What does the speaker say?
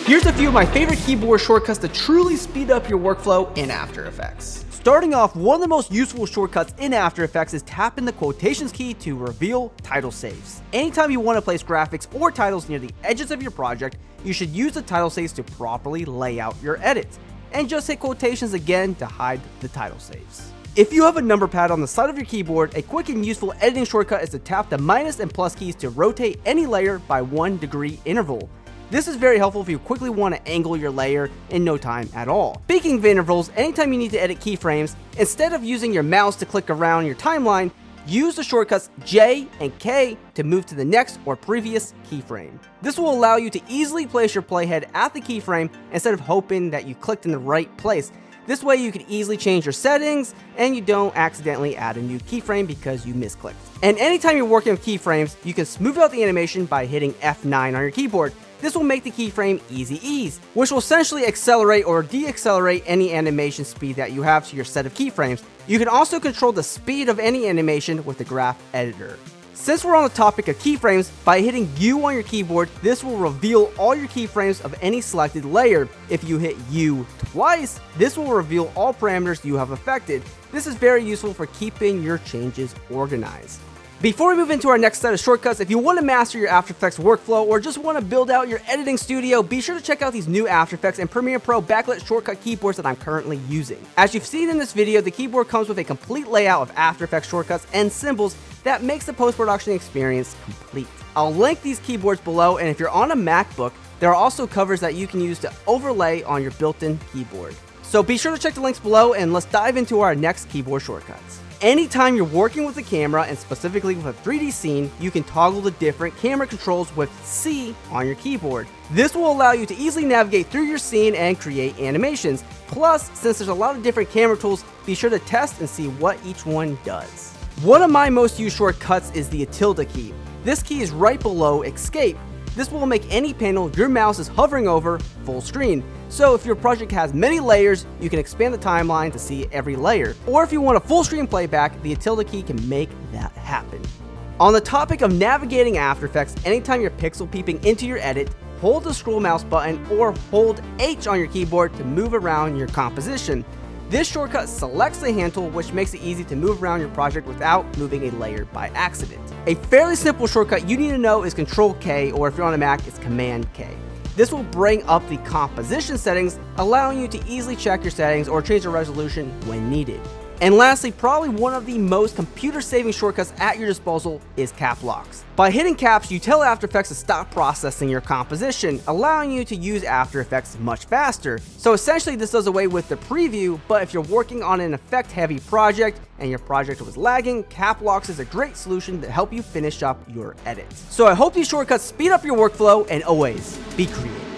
Here's a few of my favorite keyboard shortcuts to truly speed up your workflow in After Effects. Starting off, one of the most useful shortcuts in After Effects is tapping the quotations key to reveal title saves. Anytime you want to place graphics or titles near the edges of your project, you should use the title saves to properly lay out your edits, and just hit quotations again to hide the title saves. If you have a number pad on the side of your keyboard, a quick and useful editing shortcut is to tap the minus and plus keys to rotate any layer by 1 degree interval. This is very helpful if you quickly want to angle your layer in no time at all. Speaking of intervals, anytime you need to edit keyframes, instead of using your mouse to click around your timeline, use the shortcuts J and K to move to the next or previous keyframe. This will allow you to easily place your playhead at the keyframe instead of hoping that you clicked in the right place. This way you can easily change your settings and you don't accidentally add a new keyframe because you misclicked. And anytime you're working with keyframes, you can smooth out the animation by hitting F9 on your keyboard. This will make the keyframe easy ease, which will essentially accelerate or deaccelerate any animation speed that you have to your set of keyframes. You can also control the speed of any animation with the graph editor. Since we're on the topic of keyframes, by hitting U on your keyboard, this will reveal all your keyframes of any selected layer. If you hit U twice, this will reveal all parameters you have affected. This is very useful for keeping your changes organized. Before we move into our next set of shortcuts, if you want to master your After Effects workflow or just want to build out your editing studio, be sure to check out these new After Effects and Premiere Pro backlit shortcut keyboards that I'm currently using. As you've seen in this video, the keyboard comes with a complete layout of After Effects shortcuts and symbols that makes the post-production experience complete. I'll link these keyboards below, and if you're on a MacBook, there are also covers that you can use to overlay on your built-in keyboard. So be sure to check the links below, and let's dive into our next keyboard shortcuts. Anytime you're working with a camera, and specifically with a 3D scene, you can toggle the different camera controls with C on your keyboard. This will allow you to easily navigate through your scene and create animations. Plus, since there's a lot of different camera tools, be sure to test and see what each one does. One of my most used shortcuts is the tilde key. This key is right below Escape. This will make any panel your mouse is hovering over full screen. So if your project has many layers, you can expand the timeline to see every layer. Or if you want a full screen playback, the tilde key can make that happen. On the topic of navigating After Effects, anytime you're pixel peeping into your edit, hold the scroll mouse button or hold H on your keyboard to move around your composition. This shortcut selects the hand tool, which makes it easy to move around your project without moving a layer by accident. A fairly simple shortcut you need to know is Control K, or if you're on a Mac, it's Command K. This will bring up the composition settings, allowing you to easily check your settings or change the resolution when needed. And lastly, probably one of the most computer-saving shortcuts at your disposal is cap locks. By hitting caps, you tell After Effects to stop processing your composition, allowing you to use After Effects much faster. So essentially this does away with the preview, but if you're working on an effect-heavy project and your project was lagging, cap locks is a great solution to help you finish up your edits. So I hope these shortcuts speed up your workflow, and always be creative.